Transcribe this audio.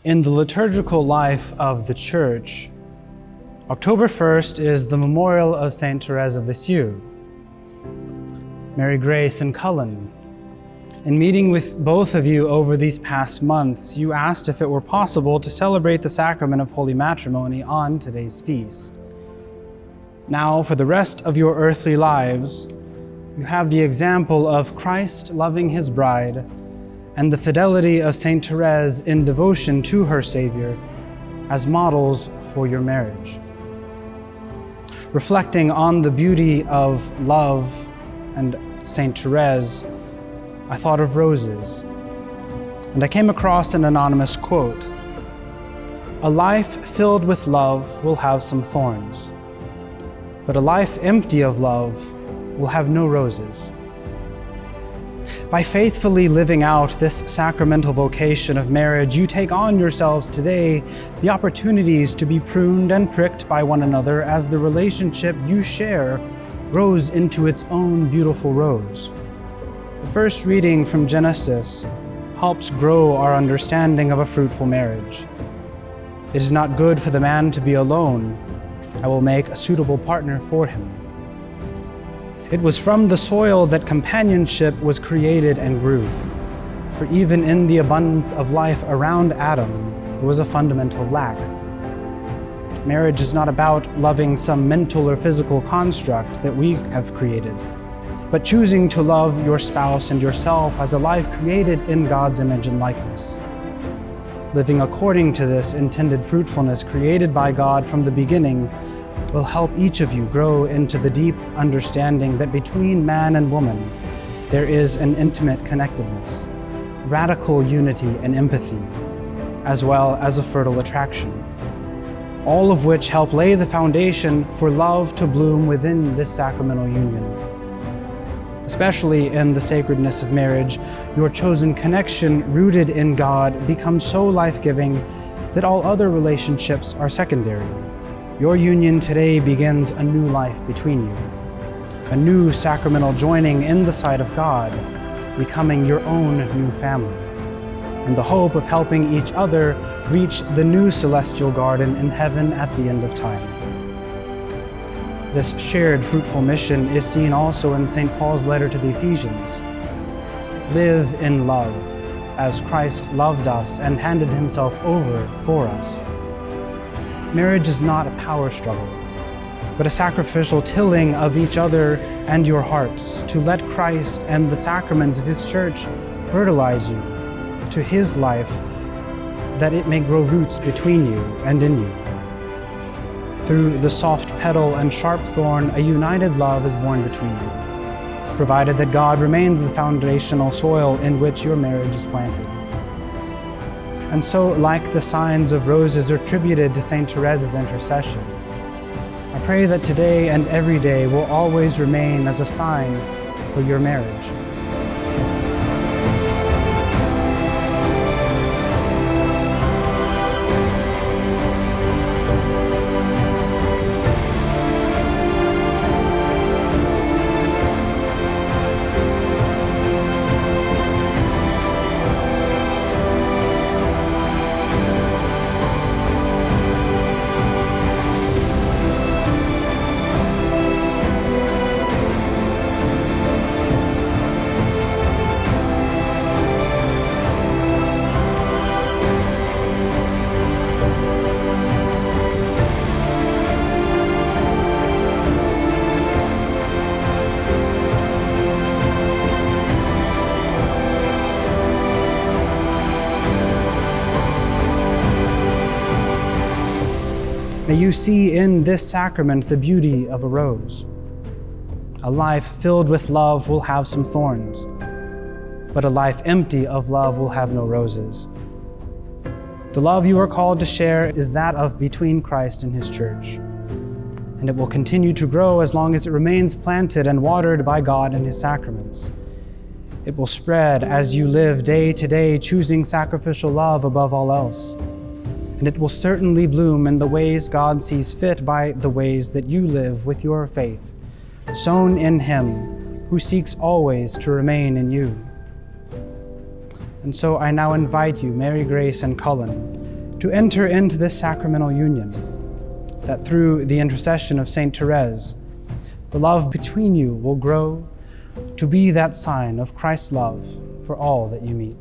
In the liturgical life of the Church, October 1st is the memorial of Saint Therese of Lisieux. Mary Grace and Cullen, in meeting with both of you over these past months, you asked if it were possible to celebrate the sacrament of holy matrimony on today's feast. Now, for the rest of your earthly lives, you have the example of Christ loving his bride and the fidelity of Saint Therese in devotion to her Savior as models for your marriage. Reflecting on the beauty of love and Saint Therese, I thought of roses, and I came across an anonymous quote: "A life filled with love will have some thorns, but a life empty of love will have no roses." By faithfully living out this sacramental vocation of marriage, you take on yourselves today the opportunities to be pruned and pricked by one another as the relationship you share grows into its own beautiful rose. The first reading from Genesis helps grow our understanding of a fruitful marriage. "It is not good for the man to be alone. I will make a suitable partner for him." It was from the soil that companionship was created and grew. For even in the abundance of life around Adam, there was a fundamental lack. Marriage is not about loving some mental or physical construct that we have created, but choosing to love your spouse and yourself as a life created in God's image and likeness. Living according to this intended fruitfulness created by God from the beginning will help each of you grow into the deep understanding that between man and woman, there is an intimate connectedness, radical unity and empathy, as well as a fertile attraction, all of which help lay the foundation for love to bloom within this sacramental union. Especially in the sacredness of marriage, your chosen connection rooted in God becomes so life-giving that all other relationships are secondary. Your union today begins a new life between you, a new sacramental joining in the sight of God, becoming your own new family, in the hope of helping each other reach the new celestial garden in heaven at the end of time. This shared fruitful mission is seen also in St. Paul's letter to the Ephesians. Live in love, as Christ loved us and handed himself over for us. Marriage is not a power struggle, but a sacrificial tilling of each other and your hearts to let Christ and the sacraments of his church fertilize you to his life, that it may grow roots between you and in you. Through the soft petal and sharp thorn, a united love is born between you, provided that God remains the foundational soil in which your marriage is planted. And so, like the signs of roses attributed to Saint Therese's intercession, I pray that today and every day will always remain as a sign for your marriage. May you see in this sacrament the beauty of a rose. A life filled with love will have some thorns, but a life empty of love will have no roses. The love you are called to share is that of between Christ and his church, and it will continue to grow as long as it remains planted and watered by God and his sacraments. It will spread as you live day to day, choosing sacrificial love above all else. And it will certainly bloom in the ways God sees fit by the ways that you live with your faith, sown in him who seeks always to remain in you. And so I now invite you, Mary Grace and Cullen, to enter into this sacramental union, that through the intercession of Saint Therese, the love between you will grow to be that sign of Christ's love for all that you meet.